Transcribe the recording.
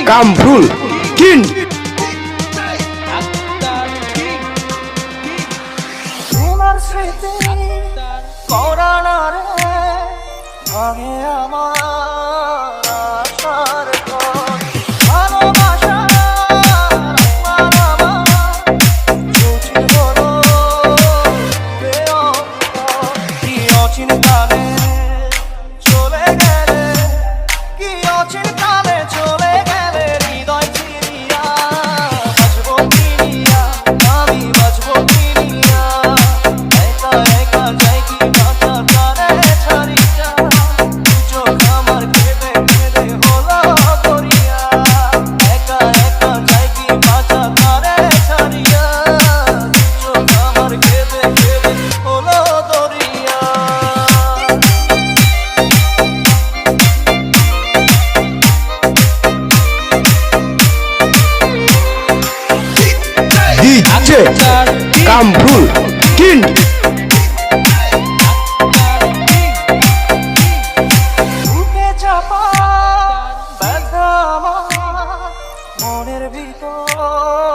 কামরুল কিন তোমার স্মৃতি করানারে ভাঙে আমার আশার ঘর। ভালোবাসা আমার জটিল বড় কি অচিন কালে চলে গেলে, কি অচিন কালে চলে গেলে হৃদয় চিরিয়া বাঁচবো কিনিয়া, আমি বাঁচবো কিনিয়া। একা একা যাই কি বাঁচা প্রাণে ছাড়িয়া, চোখ আমার কেঁদে কেঁদে হলো দরিয়া। একা একা যাই কি বাঁচা প্রাণে ছাড়িয়া, চোখ আমার কেঁদে কেঁদে হলো দরিয়া। ডিজে কামরুল কিন বুকে চাপা ব্যথা আমার মনের ভিতর